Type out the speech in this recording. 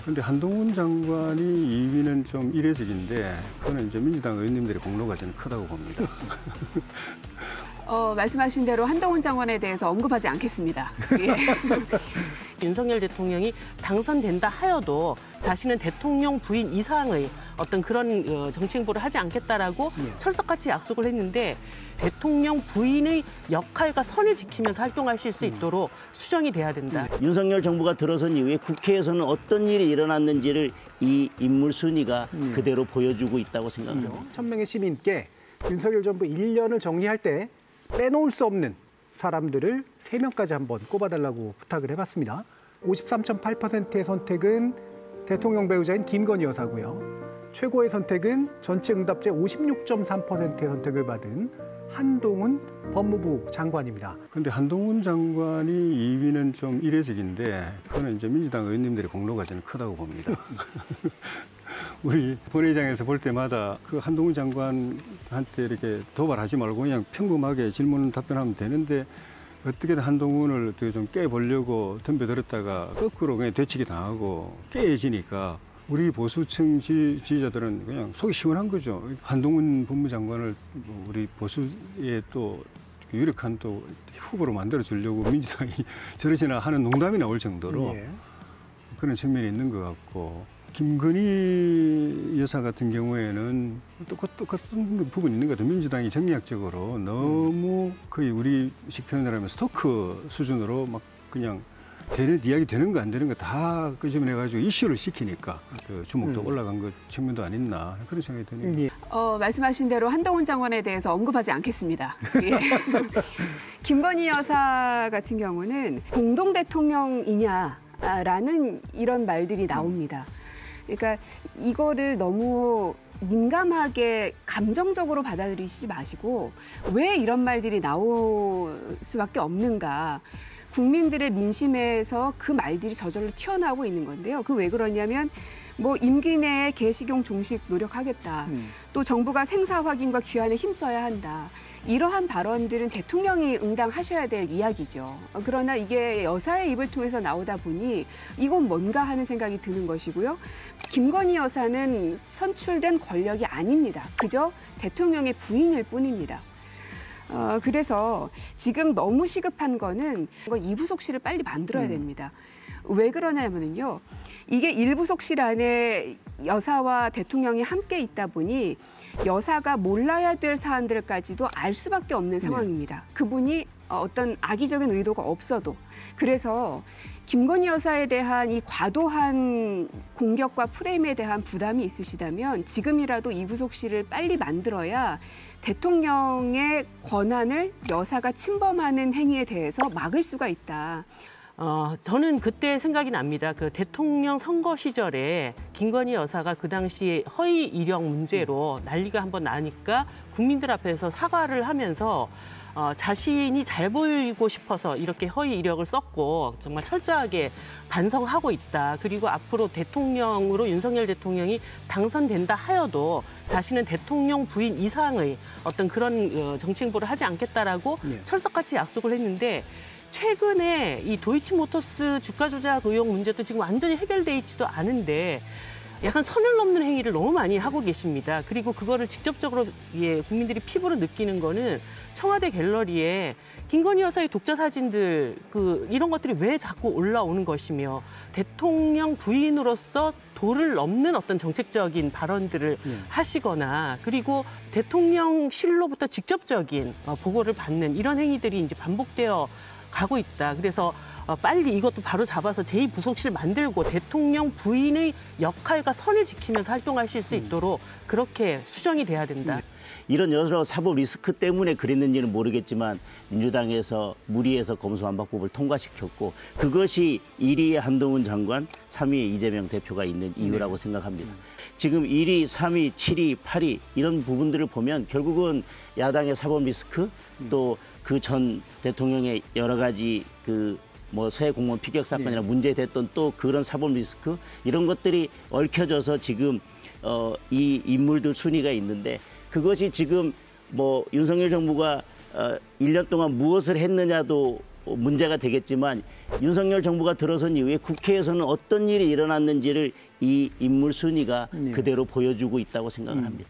그런데 한동훈 장관이 2위는 좀 이례적인데 그거는 이제 민주당 의원님들의 공로가 저는 크다고 봅니다. 말씀하신 대로 한동훈 장관에 대해서 언급하지 않겠습니다. 예. 윤석열 대통령이 당선된다 하여도 자신은 대통령 부인 이상의 어떤 그런 정치 행보를 하지 않겠다라고 철석같이 약속을 했는데 대통령 부인의 역할과 선을 지키면서 활동하실 수 있도록 수정이 돼야 된다. 윤석열 정부가 들어선 이후에 국회에서는 어떤 일이 일어났는지를 이 인물 순위가 그대로 보여주고 있다고 생각합니다. 1000명의 시민께 윤석열 정부 1년을 정리할 때 빼놓을 수 없는 사람들을 3명까지 한번 꼽아달라고 부탁을 해봤습니다. 53.8%의 선택은 대통령 배우자인 김건희 여사고요. 최고의 선택은 전체 응답자 56.3%의 선택을 받은 한동훈 법무부 장관입니다. 그런데 한동훈 장관이 2위는 좀 이례적인데 그거는 이제 민주당 의원님들의 공로가 저는 크다고 봅니다. 우리 본회의장에서 볼 때마다 그 한동훈 장관한테 이렇게 도발하지 말고 그냥 평범하게 질문 답변하면 되는데 어떻게든 한동훈을 어떻게 좀 깨보려고 덤벼들었다가 거꾸로 그냥 되치기 당하고 깨지니까 우리 보수층 지지자들은 그냥 속이 시원한 거죠. 한동훈 법무장관을 우리 보수의 또 유력한 또 후보로 만들어 주려고 민주당이 저러시나 하는 농담이 나올 정도로 그런 측면이 있는 것 같고 김건희 여사 같은 경우에는 똑같은 부분이 있는 것 같아요. 민주당이 정략적으로 너무 거의 우리식 표현을 하면 스토크 수준으로 막 그냥 이야기 되는 거 안 되는 거 다 끄집어내가지고 이슈를 시키니까 그 주목도 올라간 것 측면도 아닌나 그런 생각이 드네요. 말씀하신 대로 한동훈 장관에 대해서 언급하지 않겠습니다. 예. 김건희 여사 같은 경우는 공동 대통령이냐라는 이런 말들이 나옵니다. 그러니까 이거를 너무 민감하게 감정적으로 받아들이시지 마시고 왜 이런 말들이 나올 수밖에 없는가. 국민들의 민심에서 그 말들이 저절로 튀어나오고 있는 건데요. 그 왜 그러냐면 뭐 임기 내에 개식용 종식 노력하겠다. 또 정부가 생사 확인과 귀환에 힘써야 한다. 이러한 발언들은 대통령이 응당하셔야 될 이야기죠. 그러나 이게 여사의 입을 통해서 나오다 보니 이건 뭔가 하는 생각이 드는 것이고요. 김건희 여사는 선출된 권력이 아닙니다. 그저 대통령의 부인일 뿐입니다. 그래서 지금 너무 시급한 거는 이부속실을 빨리 만들어야 됩니다. 왜 그러냐면요. 이게 1부속실 안에 여사와 대통령이 함께 있다 보니 여사가 몰라야 될 사안들까지도 알 수밖에 없는 상황입니다. 그분이 어떤 악의적인 의도가 없어도. 그래서 김건희 여사에 대한 이 과도한 공격과 프레임에 대한 부담이 있으시다면 지금이라도 이부속실을 빨리 만들어야 대통령의 권한을 여사가 침범하는 행위에 대해서 막을 수가 있다. 저는 그때 생각이 납니다. 그 대통령 선거 시절에 김건희 여사가 그 당시 허위 이력 문제로 난리가 한번 나니까 국민들 앞에서 사과를 하면서 자신이 잘 보이고 싶어서 이렇게 허위 이력을 썼고 정말 철저하게 반성하고 있다. 그리고 앞으로 대통령으로 윤석열 대통령이 당선된다 하여도 자신은 대통령 부인 이상의 어떤 그런 정치 행보를 하지 않겠다라고 철석같이 약속을 했는데 최근에 이 도이치모터스 주가 조작 의혹 문제도 지금 완전히 해결돼 있지도 않은데 약간 선을 넘는 행위를 너무 많이 하고 계십니다. 그리고 그거를 직접적으로 국민들이 피부로 느끼는 거는 청와대 갤러리에 김건희 여사의 독자 사진들 이런 것들이 왜 자꾸 올라오는 것이며 대통령 부인으로서 도를 넘는 어떤 정책적인 발언들을 하시거나 그리고 대통령실로부터 직접적인 보고를 받는 이런 행위들이 이제 반복되어 가고 있다. 그래서 빨리 이것도 바로 잡아서 제2부속실 만들고 대통령 부인의 역할과 선을 지키면서 활동하실 수 있도록 그렇게 수정이 돼야 된다. 이런 여러 사법 리스크 때문에 그랬는지는 모르겠지만 민주당에서 무리해서 검수완박법을 통과시켰고 그것이 1위에 한동훈 장관, 3위에 이재명 대표가 있는 이유라고 생각합니다. 지금 1위, 3위, 7위, 8위 이런 부분들을 보면 결국은 야당의 사법 리스크 또 그 전 대통령의 여러 가지 새 공무원 피격 사건이나 문제됐던 또 그런 사법 리스크 이런 것들이 얽혀져서 지금 이 인물들 순위가 있는데 그것이 지금 윤석열 정부가 1년 동안 무엇을 했느냐도 문제가 되겠지만 윤석열 정부가 들어선 이후에 국회에서는 어떤 일이 일어났는지를 이 인물 순위가 그대로 보여주고 있다고 생각을 합니다.